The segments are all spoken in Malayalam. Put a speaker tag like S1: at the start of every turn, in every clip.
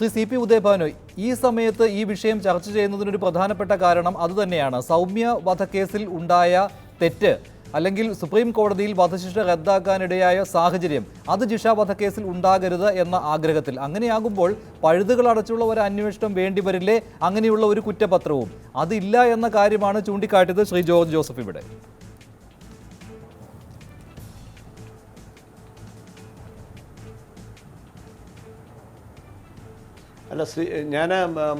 S1: ശ്രീ സി പി ഉദയഭാനു, ഈ സമയത്ത് ഈ വിഷയം ചർച്ച ചെയ്യുന്നതിനൊരു പ്രധാനപ്പെട്ട കാരണം അതുതന്നെയാണ്. സൗമ്യ വധക്കേസിൽ ഉണ്ടായ തെറ്റ് അല്ലെങ്കിൽ സുപ്രീം കോടതിയിൽ വധശിക്ഷ റദ്ദാക്കാനിടയായ സാഹചര്യം അത് ജിഷ വധക്കേസിൽ ഉണ്ടാകരുത് എന്ന ആഗ്രഹത്തിൽ. അങ്ങനെയാകുമ്പോൾ പഴുതുകൾ അടച്ചുള്ള ഒരു അന്വേഷണം വേണ്ടിവരില്ലേ? അങ്ങനെയുള്ള ഒരു കുറ്റപത്രവും അതില്ല എന്ന കാര്യമാണ് ചൂണ്ടിക്കാട്ടിയത് ശ്രീ ജോർജ് ജോസഫ് ഇവിടെ.
S2: അല്ല, ഞാൻ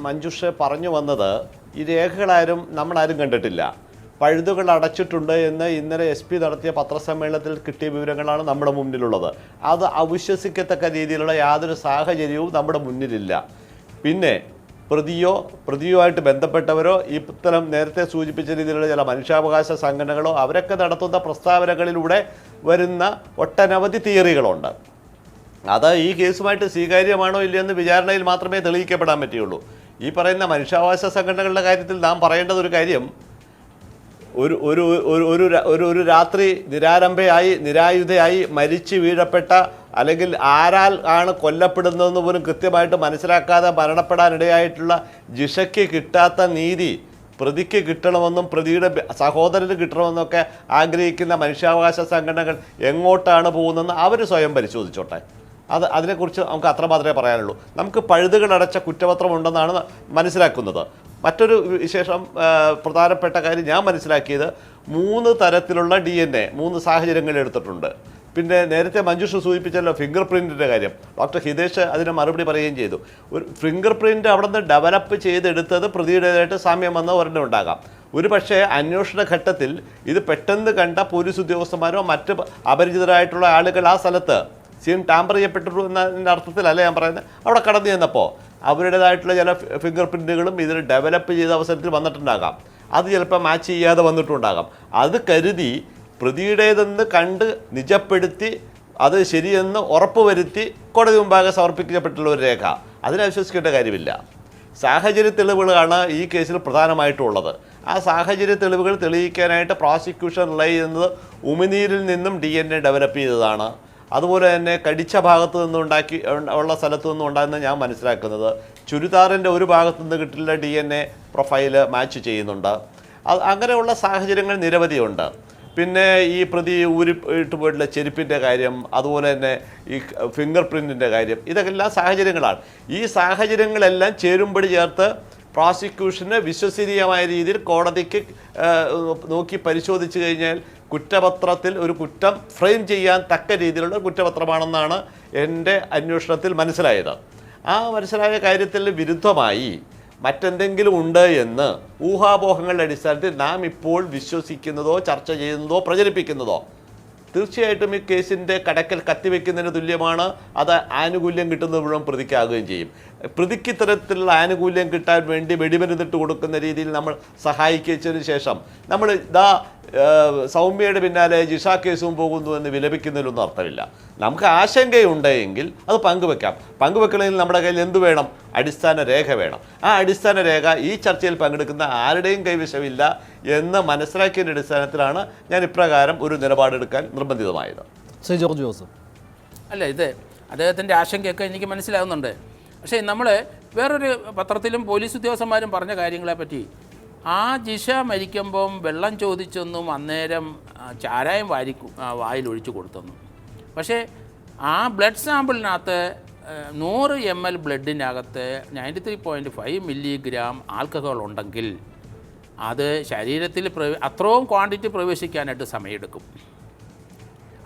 S2: മഞ്ജുഷ പറഞ്ഞു വന്നത് ഈ രേഖകളാരും നമ്മളാരും കണ്ടിട്ടില്ല. പഴുതുകൾ അടച്ചിട്ടുണ്ട് എന്ന് ഇന്നലെ SP നടത്തിയ പത്രസമ്മേളനത്തിൽ കിട്ടിയ വിവരങ്ങളാണ് നമ്മുടെ മുന്നിലുള്ളത്. അത് അവിശ്വസിക്കത്തക്ക രീതിയിലുള്ള യാതൊരു സാഹചര്യവും നമ്മുടെ മുന്നിലില്ല. പിന്നെ പ്രതിയുമായിട്ട് ബന്ധപ്പെട്ടവരോ ഇത്തരം നേരത്തെ സൂചിപ്പിച്ച രീതിയിലുള്ള ചില മനുഷ്യാവകാശ സംഘടനകളോ അവരൊക്കെ നടത്തുന്ന പ്രസ്താവനകളിലൂടെ വരുന്ന ഒട്ടനവധി തിയറികളുണ്ട്. അത് ഈ കേസുമായിട്ട് സ്വീകാര്യമാണോ ഇല്ലയെന്ന് വിചാരണയിൽ മാത്രമേ തെളിയിക്കപ്പെടാൻ പറ്റുകയുള്ളൂ. ഈ പറയുന്ന മനുഷ്യാവകാശ സംഘടനകളുടെ കാര്യത്തിൽ നാം പറയേണ്ടത് ഒരു കാര്യം, ഒരു രാത്രി നിരായുധയായി മരിച്ചു വീഴപ്പെട്ട അല്ലെങ്കിൽ ആരാൽ ആണ് കൊല്ലപ്പെടുന്നതെന്ന് പോലും കൃത്യമായിട്ട് മനസ്സിലാക്കാതെ മരണപ്പെടാനിടയായിട്ടുള്ള ജിഷയ്ക്ക് കിട്ടാത്ത നീതി പ്രതിക്ക് കിട്ടണമെന്നും പ്രതിയുടെ സഹോദരന് കിട്ടണമെന്നൊക്കെ ആഗ്രഹിക്കുന്ന മനുഷ്യാവകാശ സംഘടനകൾ എങ്ങോട്ടാണ് പോകുന്നതെന്ന് അവർ സ്വയം പരിശോധിച്ചോട്ടെ. അതിനെക്കുറിച്ച് നമുക്ക് അത്രമാത്രമേ പറയാനുള്ളൂ. നമുക്ക് പഴുതുകളടച്ച കുറ്റപത്രമുണ്ടെന്നാണ് മനസ്സിലാക്കുന്നത്. മറ്റൊരു വിശേഷം പ്രധാനപ്പെട്ട കാര്യം ഞാൻ മനസ്സിലാക്കിയത് 3 തരത്തിലുള്ള DNA 3 സാഹചര്യങ്ങളിൽ എടുത്തിട്ടുണ്ട്. പിന്നെ നേരത്തെ മഞ്ജുഷ സൂചിപ്പിച്ചല്ലോ ഫിംഗർ പ്രിൻറ്റിൻ്റെ കാര്യം. ഡോക്ടർ ഹിതേഷ് അതിന് മറുപടി പറയുകയും ചെയ്തു. ഒരു ഫിംഗർ പ്രിൻറ്റ് അവിടെ നിന്ന് ഡെവലപ്പ് ചെയ്തെടുത്തത് പ്രതിയുടേതായിട്ട് സാമ്യം വന്ന ഒരെണ്ണം ഉണ്ടാകാം. ഒരു പക്ഷേ അന്വേഷണ ഘട്ടത്തിൽ ഇത് പെട്ടെന്ന് കണ്ട പോലീസ് ഉദ്യോഗസ്ഥന്മാരോ മറ്റ് അപരിചിതരായിട്ടുള്ള ആളുകൾ ആ സ്ഥലത്ത് സീൻ ടാമ്പർ ചെയ്യപ്പെട്ടു എന്നതിൻ്റെ അർത്ഥത്തിലല്ല ഞാൻ പറയുന്നത്. അവിടെ കടന്നു ചെന്നപ്പോൾ അവരുടേതായിട്ടുള്ള ചില ഫിംഗർ പ്രിൻറ്റുകളും ഇതിൽ ഡെവലപ്പ് ചെയ്ത അവസരത്തിൽ വന്നിട്ടുണ്ടാകാം. അത് ചിലപ്പോൾ മാച്ച് ചെയ്യാതെ വന്നിട്ടുണ്ടാകാം. അത് കരുതി പ്രതിയുടേതെന്ന് കണ്ട് നിജപ്പെടുത്തി അത് ശരിയെന്ന് ഉറപ്പുവരുത്തി കോടതി മുമ്പാകെ സമർപ്പിക്കപ്പെട്ടുള്ള ഒരു രേഖ അതിനെ വിശ്വസിക്കേണ്ട കാര്യമില്ല. സാഹചര്യ തെളിവുകളാണ് ഈ കേസിൽ പ്രധാനമായിട്ടുള്ളത്. ആ സാഹചര്യ തെളിവുകൾ തെളിയിക്കാനായിട്ട് പ്രോസിക്യൂഷൻ റിലൈ ചെയ്യുന്നത് ഉമിനീരിൽ നിന്നും DNA ഡെവലപ്പ് ചെയ്തതാണ്. അതുപോലെ തന്നെ കടിച്ച ഭാഗത്തു നിന്നുണ്ടാക്കി ഉള്ള സ്ഥലത്തു നിന്നും ഉണ്ടാകുന്ന ഞാൻ മനസ്സിലാക്കുന്നത് ചുരിദാറിൻ്റെ ഒരു ഭാഗത്തു നിന്ന് കിട്ടിയുള്ള DNA പ്രൊഫൈല് മാച്ച് ചെയ്യുന്നുണ്ട്. അങ്ങനെയുള്ള സാഹചര്യങ്ങൾ നിരവധിയുണ്ട്. പിന്നെ ഈ പ്രതി ഊരിട്ട് പോയിട്ടുള്ള ചെരുപ്പിൻ്റെ കാര്യം, അതുപോലെ തന്നെ ഈ ഫിംഗർ പ്രിൻറ്റിൻ്റെ കാര്യം, ഇതൊക്കെ എല്ലാ സാഹചര്യങ്ങളാണ്. ഈ സാഹചര്യങ്ങളെല്ലാം ചേരുമ്പടി ചേർത്ത് പ്രോസിക്യൂഷന് വിശ്വസനീയമായ രീതിയിൽ കോടതിക്ക് നോക്കി പരിശോധിച്ച് കഴിഞ്ഞാൽ കുറ്റപത്രത്തിൽ ഒരു കുറ്റം ഫ്രെയിം ചെയ്യാൻ തക്ക രീതിയിലുള്ള കുറ്റപത്രമാണെന്നാണ് എൻ്റെ അന്വേഷണത്തിൽ മനസ്സിലായത്. ആ മനസ്സിലായ കാര്യത്തിൽ വിരുദ്ധമായി മറ്റെന്തെങ്കിലും ഉണ്ട് എന്ന് ഊഹാപോഹങ്ങളുടെ അടിസ്ഥാനത്തിൽ നാം ഇപ്പോൾ വിശ്വസിക്കുന്നതോ ചർച്ച ചെയ്യുന്നതോ പ്രചരിപ്പിക്കുന്നതോ തീർച്ചയായിട്ടും ഈ കേസിൻ്റെ കടക്കൽ കത്തിവെക്കുന്നതിന് തുല്യമാണ്. അത് ആനുകൂല്യം കിട്ടുന്നത് മുഴുവൻ പ്രതിക്കാകുകയും ചെയ്യും. പ്രതിക്ക് ഇത്തരത്തിലുള്ള ആനുകൂല്യം കിട്ടാൻ വേണ്ടി വെടിമരുന്നിട്ട് കൊടുക്കുന്ന രീതിയിൽ നമ്മൾ സഹായിച്ചതിന് ശേഷം നമ്മൾ സൗമ്യയുടെ പിന്നാലെ ജിഷ കേസും പോകുന്നു എന്ന് വിലപിക്കുന്നതിലൊന്നും അർത്ഥമില്ല. നമുക്ക് ആശങ്കയുണ്ടെങ്കിൽ അത് പങ്കുവെക്കാം. പങ്കുവെക്കണമെങ്കിൽ നമ്മുടെ കയ്യിൽ എന്ത് വേണം? അടിസ്ഥാന രേഖ വേണം. ആ അടിസ്ഥാന രേഖ ഈ ചർച്ചയിൽ പങ്കെടുക്കുന്ന ആരുടെയും കൈവശമില്ല എന്ന് മനസ്സിലാക്കിയതിൻ്റെ അടിസ്ഥാനത്തിലാണ് ഞാൻ ഇപ്രകാരം ഒരു നിലപാടെടുക്കാൻ നിർബന്ധിതമായത്.
S1: ശ്രീ ജോർജ് ജോസഫ്,
S3: അല്ല, ഇത് അദ്ദേഹത്തിൻ്റെ ആശങ്കയൊക്കെ എനിക്ക് മനസ്സിലാകുന്നുണ്ട്. പക്ഷേ നമ്മൾ വേറൊരു പത്രത്തിലും പോലീസ് ഉദ്യോഗസ്ഥന്മാരും പറഞ്ഞ കാര്യങ്ങളെപ്പറ്റി, ആ ജിഷ മരിക്കുമ്പം വെള്ളം ചോദിച്ചൊന്നും അന്നേരം ചാരായം വായിലൊഴിച്ചു കൊടുത്തെന്നും. പക്ഷേ ആ ബ്ലഡ് സാമ്പിളിനകത്ത് 100 ml ബ്ലഡിനകത്ത് 93.5 മില്ലിഗ്രാം ആൽക്കഹോൾ ഉണ്ടെങ്കിൽ അത് ശരീരത്തിൽ അത്രയും ക്വാണ്ടിറ്റി പ്രവേശിക്കാനായിട്ട് സമയമെടുക്കും.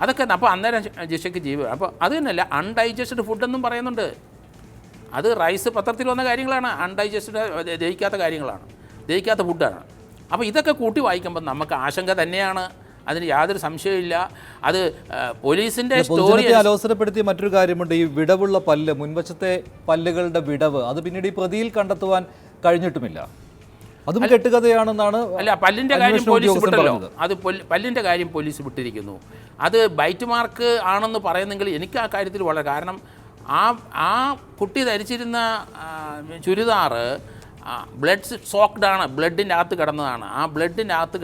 S3: അതൊക്കെ അപ്പോൾ അന്നേരം ജിഷയ്ക്ക് ജീവൻ. അപ്പോൾ അത് തന്നെയല്ല, അൺഡൈജസ്റ്റഡ് ഫുഡെന്നും പറയുന്നുണ്ട്. അത് റൈസ് പത്രത്തിൽ വന്ന കാര്യങ്ങളാണ്. അൺഡൈജസ്റ്റഡ് ദഹിക്കാത്ത കാര്യങ്ങളാണ്, ദഹിക്കാത്ത ഫുഡാണ്. അപ്പോൾ ഇതൊക്കെ കൂട്ടി വായിക്കുമ്പോൾ നമുക്ക് ആശങ്ക തന്നെയാണ്, അതിന് യാതൊരു സംശയമില്ല. അത് പോലീസിൻ്റെ സ്റ്റോറി
S1: അലോസരപ്പെടുത്തിയ മറ്റൊരു കാര്യമുണ്ട്. ഈ വിടവുള്ള പല്ല്, മുൻവശത്തെ പല്ലുകളുടെ വിടവ്, അത് പിന്നീട് ഈ പ്രതിയിൽ കണ്ടെത്തുവാൻ കഴിഞ്ഞിട്ടുമില്ല. അതും കെട്ടുകഥയാണെന്നാണ്.
S3: അല്ല, പല്ലിൻ്റെ കാര്യം പോലീസ് വിട്ടല്ലോ. അത് പല്ലിൻ്റെ കാര്യം പോലീസ് വിട്ടിരിക്കുന്നു. അത് ബൈറ്റ് മാർക്ക് ആണെന്ന് പറയുന്നെങ്കിൽ എനിക്ക് ആ കാര്യത്തിൽ വളരെ, കാരണം ആ കുട്ടി ധരിച്ചിരുന്ന ചുരിദാറ് ബ്ലഡ് സോക്ഡ് ആണ്, ബ്ലഡിൻ്റെ അകത്ത് കിടന്നതാണ്. ആ ബ്ലഡിൻ്റെ അകത്ത്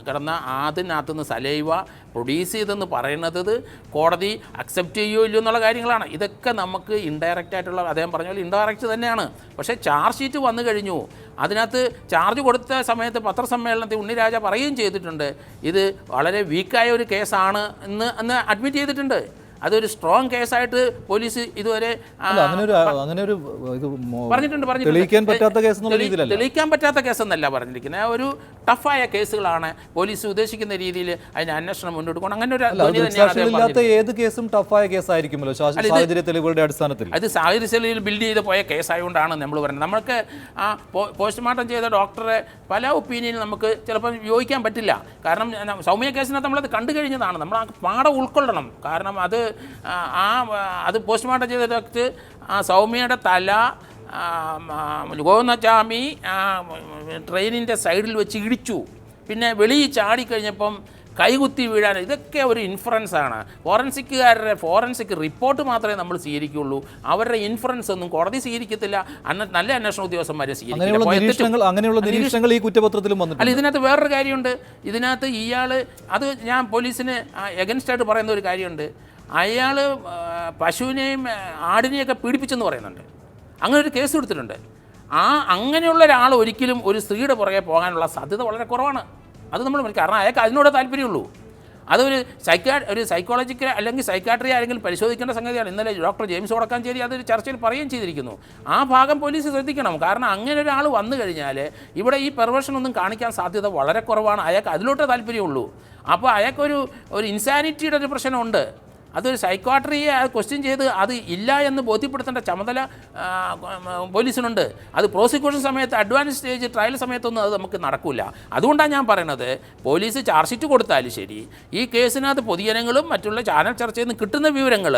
S3: കിടന്ന അതിനകത്തുനിന്ന് സലൈവ പ്രൊഡ്യൂസ് ചെയ്തെന്ന് പറയുന്നത് കോടതി അക്സെപ്റ്റ് ചെയ്യുമോ ഇല്ലയോ എന്നുള്ള കാര്യങ്ങളാണ്. ഇതൊക്കെ നമുക്ക് ഇൻഡയറക്റ്റ് ആയിട്ടുള്ള, അദ്ദേഹം പറഞ്ഞ പോലെ ഇൻഡയറക്റ്റ് തന്നെയാണ്. പക്ഷേ ചാർജ് ഷീറ്റ് വന്നു കഴിഞ്ഞു. അതിനകത്ത് ചാർജ് കൊടുത്ത സമയത്ത് പത്രസമ്മേളനത്തിൽ ഉണ്ണിരാജ പറയുകയും ചെയ്തിട്ടുണ്ട്, ഇത് വളരെ വീക്കായ ഒരു കേസാണ് എന്ന് അഡ്മിറ്റ് ചെയ്തിട്ടുണ്ട്. അതൊരു സ്ട്രോങ് കേസായിട്ട് പോലീസ് ഇതുവരെ
S1: തെളിയിക്കാൻ
S3: പറ്റാത്ത കേസെന്നല്ല പറഞ്ഞിരിക്കുന്നത്. ഒരു ടഫായ കേസുകളാണ് പോലീസ് ഉദ്ദേശിക്കുന്ന രീതിയിൽ അതിന് അന്വേഷണം മുന്നോട്ട് പോകണം. അങ്ങനെ ഒരു
S1: ഏത് കേസും ടഫായ കേസായിരിക്കുമല്ലോ സാഹചര്യ തെളിവുകളുടെ അടിസ്ഥാനത്തിൽ.
S3: അത് സാഹചര്യ തെളിവിൽ ബിൽഡ് ചെയ്ത് പോയ കേസായതുകൊണ്ടാണ് നമ്മൾ പറയുന്നത്. നമുക്ക് ആ പോസ്റ്റ്മോർട്ടം ചെയ്ത ഡോക്ടറെ പല ഒപ്പീനിയനും നമുക്ക് ചിലപ്പോൾ യോജിക്കാൻ പറ്റില്ല. കാരണം സൗമ്യ കേസിനകത്ത് നമ്മളത് കണ്ടു കഴിഞ്ഞതാണ്. നമ്മൾ ആ പാഠം ഉൾക്കൊള്ളണം. കാരണം അത് പോസ്റ്റ്മോർട്ടം ചെയ്തിട്ട് ആ സൗമ്യയുടെ തല ഗോവിന്ദസ്വാമി ട്രെയിനിൻ്റെ സൈഡിൽ വെച്ച് ഇടിച്ചു. പിന്നെ വെളിയിൽ ചാടിക്കഴിഞ്ഞപ്പം കൈകുത്തി വീഴാൻ, ഇതൊക്കെ ഒരു ഇൻഫറൻസാണ്. ഫോറൻസിക്കുകാരുടെ ഫോറൻസിക് റിപ്പോർട്ട് മാത്രമേ നമ്മൾ സ്വീകരിക്കുകയുള്ളൂ. അവരുടെ ഇൻഫറൻസ് ഒന്നും കോടതി സ്വീകരിക്കത്തില്ല, നല്ല അന്വേഷണ ഉദ്യോഗസ്ഥന്മാരെ സ്വീകരിക്കില്ല.
S1: അങ്ങനെയുള്ള നിരീക്ഷണങ്ങൾ ഈ കുറ്റപത്രത്തിലും വന്നിട്ടുണ്ട്.
S3: അല്ല, ഇതിനകത്ത് വേറൊരു കാര്യമുണ്ട്. ഇതിനകത്ത് ഇയാൾ, അത് ഞാൻ പോലീസിന് എഗൻസ്റ്റായിട്ട് പറയുന്ന ഒരു കാര്യമുണ്ട്, അയാൾ പശുവിനെയും ആടിനെയൊക്കെ പീഡിപ്പിച്ചെന്ന് പറയുന്നുണ്ട്. അങ്ങനെ ഒരു കേസ് കൊടുത്തിട്ടുണ്ട്. അങ്ങനെയുള്ള ഒരാൾ ഒരിക്കലും ഒരു സ്ത്രീയുടെ പുറകെ പോകാനുള്ള സാധ്യത വളരെ കുറവാണ്. അത് നമ്മൾ, കാരണം അയാൾക്ക് അതിനോട് താല്പര്യമുള്ളൂ. അതൊരു സൈക്കോളജിക്കൽ അല്ലെങ്കിൽ സൈക്കാട്രി ആരെങ്കിലും പരിശോധിക്കേണ്ട സംഗതിയാണ്. ഇന്നലെ ഡോക്ടർ ജെയിംസ് വടക്കാഞ്ചേരി അതൊരു ചർച്ചയിൽ പറയുകയും ചെയ്തിരിക്കുന്നു. ആ ഭാഗം പോലീസ് ശ്രദ്ധിക്കണം. കാരണം അങ്ങനെ ഒരാൾ വന്നു കഴിഞ്ഞാൽ ഇവിടെ ഈ പെർവേർഷൻ ഒന്നും കാണിക്കാൻ സാധ്യത വളരെ കുറവാണ്. അയാൾക്ക് അതിലോട്ടേ താല്പര്യമുള്ളൂ. അപ്പോൾ അയാൾക്കൊരു ഇൻസാനിറ്റിയുടെ ഒരു പ്രശ്നമുണ്ട്. അതൊരു സൈക്കോട്രിയെ ക്വസ്റ്റ്യൻ ചെയ്ത് അത് ഇല്ല എന്ന് ബോധ്യപ്പെടുത്തേണ്ട ചുമതല പോലീസിനുണ്ട്. അത് പ്രോസിക്യൂഷൻ സമയത്ത്, അഡ്വാൻസ് സ്റ്റേജ് ട്രയൽ സമയത്തൊന്നും അത് നമുക്ക് നടക്കില്ല. അതുകൊണ്ടാണ് ഞാൻ പറയണത്, പോലീസ് ചാർജ് ഷീറ്റ് കൊടുത്താലും ശരി, ഈ കേസിനകത്ത് പൊതുജനങ്ങളും മറ്റുള്ള ചാനൽ ചർച്ചയിൽ നിന്ന് കിട്ടുന്ന വിവരങ്ങൾ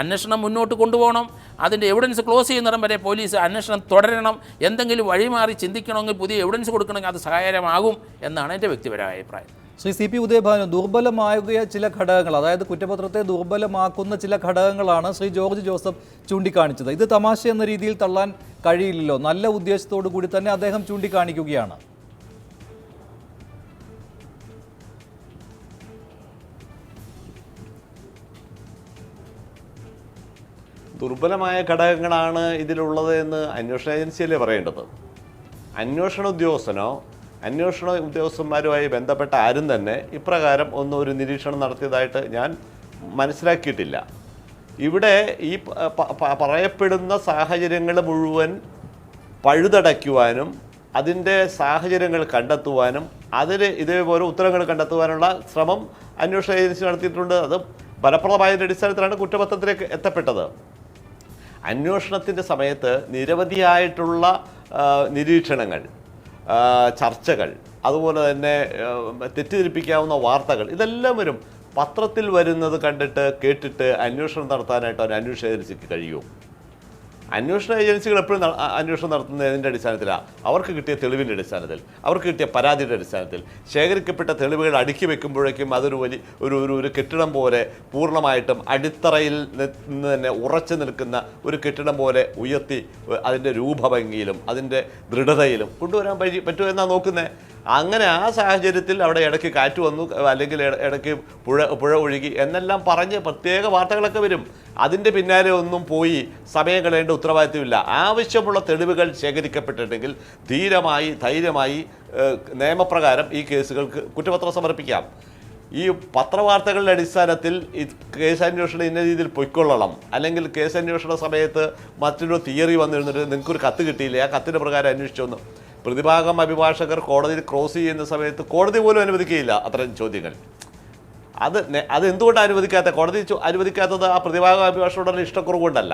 S3: അന്വേഷണം മുന്നോട്ട് കൊണ്ടുപോകണം. അതിൻ്റെ എവിഡൻസ് ക്ലോസ് ചെയ്യുന്നിടം വരെ പോലീസ് അന്വേഷണം തുടരണം. എന്തെങ്കിലും വഴിമാറി ചിന്തിക്കണമെങ്കിൽ, പുതിയ എവിഡൻസ് കൊടുക്കണമെങ്കിൽ അത് സഹായകരമാകും എന്നാണ് എൻ്റെ വ്യക്തിപരമായ അഭിപ്രായം.
S1: ശ്രീ CP ഉദയഭാനു, ദുർബലമായ ചില ഘടകങ്ങൾ, അതായത് കുറ്റപത്രത്തെ ദുർബലമാക്കുന്ന ചില ഘടകങ്ങളാണ് ശ്രീ ജോർജ് ജോസഫ് ചൂണ്ടിക്കാണിച്ചത്. ഇത് തമാശ എന്ന രീതിയിൽ തള്ളാൻ കഴിയില്ലല്ലോ. നല്ല ഉദ്ദേശത്തോടു കൂടി തന്നെ അദ്ദേഹം ചൂണ്ടിക്കാണിക്കുകയാണ്.
S2: ദുർബലമായ ഘടകങ്ങളാണ് ഇതിലുള്ളത് എന്ന് അന്വേഷണ ഏജൻസിയല്ലേ പറയേണ്ടത്. അന്വേഷണ ഉദ്യോഗസ്ഥന്മാരുമായി ബന്ധപ്പെട്ട ആരും തന്നെ ഇപ്രകാരം ഒന്നും ഒരു നിരീക്ഷണം നടത്തിയതായിട്ട് ഞാൻ മനസ്സിലാക്കിയിട്ടില്ല. ഇവിടെ ഈ പറയപ്പെടുന്ന സാഹചര്യങ്ങൾ മുഴുവൻ പഴുതടയ്ക്കുവാനും അതിൻ്റെ സാഹചര്യങ്ങൾ കണ്ടെത്തുവാനും ഇതേപോലെ ഉത്തരങ്ങൾ കണ്ടെത്തുവാനുള്ള ശ്രമം അന്വേഷണ ഏജൻസി നടത്തിയിട്ടുണ്ട്. അത് ഫലപ്രദമായതിൻ്റെ അടിസ്ഥാനത്തിലാണ് കുറ്റപത്രത്തിലേക്ക് എത്തപ്പെട്ടത്. അന്വേഷണത്തിൻ്റെ സമയത്ത് നിരവധിയായിട്ടുള്ള നിരീക്ഷണങ്ങൾ, ചർച്ചകൾ, അതുപോലെ തന്നെ തെറ്റിദ്ധരിപ്പിക്കാവുന്ന വാർത്തകൾ, ഇതെല്ലാം വരും. പത്രത്തിൽ വരുന്നത് കണ്ടിട്ട് കേട്ടിട്ട് അന്വേഷണം നടത്താനായിട്ട് ഒരു അന്വേഷണ ഏജൻസിക്ക് കഴിയും. അന്വേഷണ ഏജൻസികൾ എപ്പോഴും അന്വേഷണം നടത്തുന്നതിൻ്റെ അടിസ്ഥാനത്തിലാണ്. അവർക്ക് കിട്ടിയ തെളിവിൻ്റെ അടിസ്ഥാനത്തിൽ, അവർക്ക് കിട്ടിയ പരാതിയുടെ അടിസ്ഥാനത്തിൽ ശേഖരിക്കപ്പെട്ട തെളിവുകൾ അടുക്കി വെക്കുമ്പോഴേക്കും അതൊരു ഒരു കെട്ടിടം പോലെ പൂർണ്ണമായിട്ടും അടിത്തറയിൽ നിന്ന് തന്നെ ഉറച്ചു നിൽക്കുന്ന ഒരു കെട്ടിടം പോലെ ഉയർത്തി അതിൻ്റെ രൂപഭംഗിയിലും അതിൻ്റെ ദൃഢതയിലും കൊണ്ടുവരാൻ പറ്റുമോ എന്നാണ് നോക്കുന്നത്. അങ്ങനെ ആ സാഹചര്യത്തിൽ അവിടെ ഇടയ്ക്ക് കാറ്റ് വന്നു, അല്ലെങ്കിൽ ഇടയ്ക്ക് പുഴ ഒഴുകി എന്നെല്ലാം പറഞ്ഞ് പ്രത്യേക വാർത്തകളൊക്കെ വരും. അതിൻ്റെ പിന്നാലെ ഒന്നും പോയി സമയം കളയേണ്ട ഉത്തരവാദിത്വമില്ല. ആവശ്യമുള്ള തെളിവുകൾ ശേഖരിക്കപ്പെട്ടിട്ടുണ്ടെങ്കിൽ ധൈര്യമായി നിയമപ്രകാരം ഈ കേസുകൾക്ക് കുറ്റപത്രം സമർപ്പിക്കാം. ഈ പത്രവാർത്തകളുടെ അടിസ്ഥാനത്തിൽ ഈ കേസന്വേഷണം ഇന്ന രീതിയിൽ പൊയ്ക്കൊള്ളണം, അല്ലെങ്കിൽ കേസന്വേഷണ സമയത്ത് മറ്റൊരു തിയറി വന്നിരുന്നിട്ട് നിങ്ങൾക്കൊരു കത്ത് കിട്ടിയില്ല, ആ കത്തിൻ്റെ പ്രകാരം അന്വേഷിച്ചൊന്നും പ്രതിഭാഗം അഭിഭാഷകർ കോടതിയിൽ ക്രോസ് ചെയ്യുന്ന സമയത്ത് കോടതി പോലും അനുവദിക്കുകയില്ല അത്തരം ചോദ്യങ്ങൾ. അത് എന്തുകൊണ്ടാണ് കോടതി അനുവദിക്കാത്തത്? ആ പ്രതിഭാഗം അഭിഭാഷകരുടെ ഇഷ്ടക്കുറവുകൊണ്ടല്ല.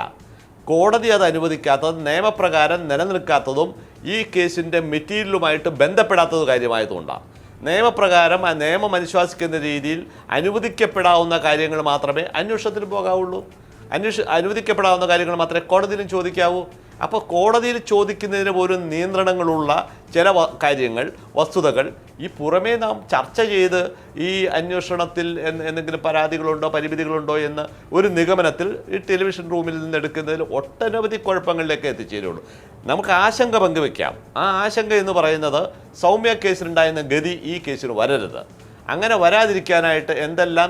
S2: കോടതി അത് അനുവദിക്കാത്തത് നിയമപ്രകാരം നിലനിൽക്കാത്തതും ഈ കേസിൻ്റെ മെറ്റീരിയലുമായിട്ട് ബന്ധപ്പെടാത്തത് കാര്യമായതുകൊണ്ടാണ്. നിയമപ്രകാരം ആ നിയമം അനുശാസിക്കുന്ന രീതിയിൽ അനുവദിക്കപ്പെടാവുന്ന കാര്യങ്ങൾ മാത്രമേ അന്വേഷണത്തിന് പോകാവുള്ളൂ. അനുവദിക്കപ്പെടാവുന്ന കാര്യങ്ങൾ മാത്രമേ കോടതിയിലും ചോദിക്കാവൂ. അപ്പോൾ കോടതിയിൽ ചോദിക്കുന്നതിന് പോലും നിയന്ത്രണങ്ങളുള്ള ചില കാര്യങ്ങൾ, വസ്തുതകൾ ഈ പുറമേ നാം ചർച്ച ചെയ്ത് ഈ അന്വേഷണത്തിൽ എന്തെങ്കിലും പരാതികളുണ്ടോ പരിമിതികളുണ്ടോ എന്ന് ഒരു നിഗമനത്തിൽ ഈ ടെലിവിഷൻ റൂമിൽ നിന്ന് എടുക്കുന്നതിൽ ഒട്ടനവധി കുഴപ്പങ്ങളിലേക്ക് എത്തിച്ചേരുള്ളൂ. നമുക്ക് ആശങ്ക പങ്കുവെക്കാം. ആ ആശങ്ക എന്ന് പറയുന്നത് സൗമ്യ കേസിലുണ്ടായിരുന്ന ഗതി ഈ കേസിന് വരരുത്. അങ്ങനെ വരാതിരിക്കാനായിട്ട് എന്തെല്ലാം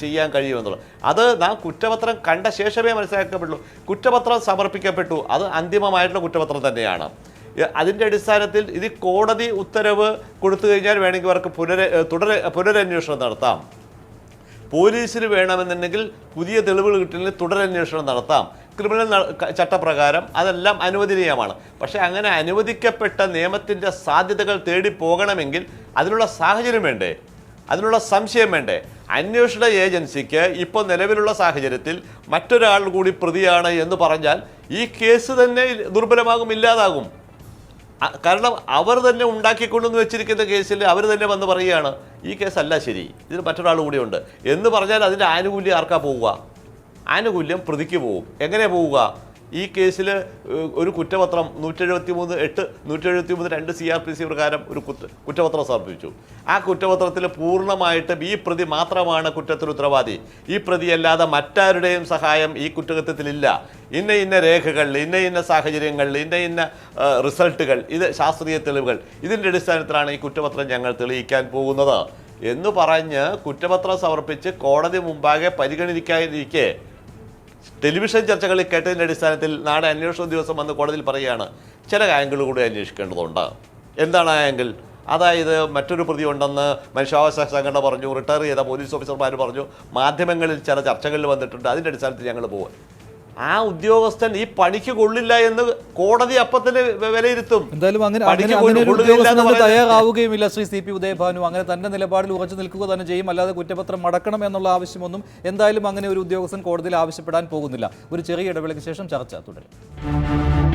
S2: ചെയ്യാൻ കഴിയുമെന്നുള്ളത് അത് നാം കുറ്റപത്രം കണ്ട ശേഷമേ മനസ്സിലാക്കപ്പെട്ടുള്ളൂ. കുറ്റപത്രം സമർപ്പിക്കപ്പെട്ടു, അത് അന്തിമമായിട്ടുള്ള കുറ്റപത്രം തന്നെയാണ്. അതിൻ്റെ അടിസ്ഥാനത്തിൽ ഇത് കോടതി ഉത്തരവ് കൊടുത്തു കഴിഞ്ഞാൽ വേണമെങ്കിൽ അവർക്ക് പുനരന്വേഷണം നടത്താം. പോലീസിന് വേണമെന്നുണ്ടെങ്കിൽ പുതിയ തെളിവുകൾ കിട്ടില്ലെങ്കിൽ തുടരന്വേഷണം നടത്താം. ക്രിമിനൽ ചട്ടപ്രകാരം അതെല്ലാം അനുവദനീയമാണ്. പക്ഷേ അങ്ങനെ അനുവദിക്കപ്പെട്ട നിയമത്തിൻ്റെ സാധ്യതകൾ തേടി പോകണമെങ്കിൽ അതിനുള്ള സാഹചര്യം വേണ്ടേ, അതിനുള്ള സംശയം വേണ്ടേ? അന്വേഷണ ഏജൻസിക്ക് ഇപ്പോൾ നിലവിലുള്ള സാഹചര്യത്തിൽ മറ്റൊരാൾ കൂടി പ്രതിയാണ് എന്ന് പറഞ്ഞാൽ ഈ കേസ് തന്നെ ദുർബലമാകും, ഇല്ലാതാകും. കാരണം അവർ തന്നെ ഉണ്ടാക്കിക്കൊണ്ടെന്ന് വെച്ചിരിക്കുന്ന കേസിൽ അവർ തന്നെ വന്ന് പറയുകയാണ് ഈ കേസല്ല ശരി, ഇതിൽ മറ്റൊരാൾ കൂടിയുണ്ട് എന്ന് പറഞ്ഞാൽ അതിൻ്റെ ആനുകൂല്യം ആർക്കാ പോവുക? ആനുകൂല്യം പ്രതിക്ക് പോവും. എങ്ങനെ പോവുക? ഈ കേസിൽ ഒരു കുറ്റപത്രം 173(8) CRPC പ്രകാരം ഒരു കുറ്റപത്രം സമർപ്പിച്ചു. ആ കുറ്റപത്രത്തിൽ പൂർണ്ണമായിട്ടും ഈ പ്രതി മാത്രമാണ് കുറ്റത്തിന് ഉത്തരവാദി, ഈ പ്രതിയല്ലാതെ മറ്റാരുടെയും സഹായം ഈ കുറ്റകൃത്യത്തിലില്ല, ഇന്ന രേഖകൾ, ഇന്ന സാഹചര്യങ്ങൾ, ഇന്ന റിസൾട്ടുകൾ, ഇത് ശാസ്ത്രീയ തെളിവുകൾ, ഇതിൻ്റെ അടിസ്ഥാനത്തിലാണ് ഈ കുറ്റപത്രം ഞങ്ങൾ തെളിയിക്കാൻ പോകുന്നത് എന്ന് പറഞ്ഞ് കുറ്റപത്രം സമർപ്പിച്ച് കോടതി മുമ്പാകെ പരിഗണിക്കാതിരിക്കെ ടെലിവിഷൻ ചർച്ചകളിൽ കേട്ടതിൻ്റെ അടിസ്ഥാനത്തിൽ നാളെ അന്വേഷണ ഉദ്യോഗസ്ഥൻ വന്ന് കോടതിയിൽ പറയുകയാണ് ചില ആംഗിൾ കൂടി അന്വേഷിക്കേണ്ടതുണ്ട്. എന്താണ് ആ ആംഗിൾ? അതായത് മറ്റൊരു പ്രതി ഉണ്ടെന്ന് മനുഷ്യാവകാശ സംഘടന പറഞ്ഞു, റിട്ടയർ ചെയ്ത പോലീസ് ഓഫീസർമാർ പറഞ്ഞു, മാധ്യമങ്ങളിൽ ചില ചർച്ചകളിൽ വന്നിട്ടുണ്ട്, അതിൻ്റെ അടിസ്ഥാനത്തിൽ ഞങ്ങൾ പോകും. ആ ഉദ്യോഗസ്ഥൻ ഈ പണിക്ക് കൊള്ളില്ല എന്ന് കോടതി അപ്പം തന്നെ വിലയിരുത്തും.
S1: എന്തായാലും തയ്യാറാവുകയുമില്ല ശ്രീ CP ഉദയഭാനു. അങ്ങനെ തന്റെ നിലപാടിൽ ഉറച്ചു നിൽക്കുക തന്നെ ചെയ്യും, അല്ലാതെ കുറ്റപത്രം മടക്കണം എന്നുള്ള ആവശ്യമൊന്നും എന്തായാലും അങ്ങനെ ഒരു ഉദ്യോഗസ്ഥൻ കോടതിയിൽ ആവശ്യപ്പെടാൻ പോകുന്നില്ല. ഒരു ചെറിയ ഇടവേളയ്ക്ക് ശേഷം ചർച്ച തുടരും.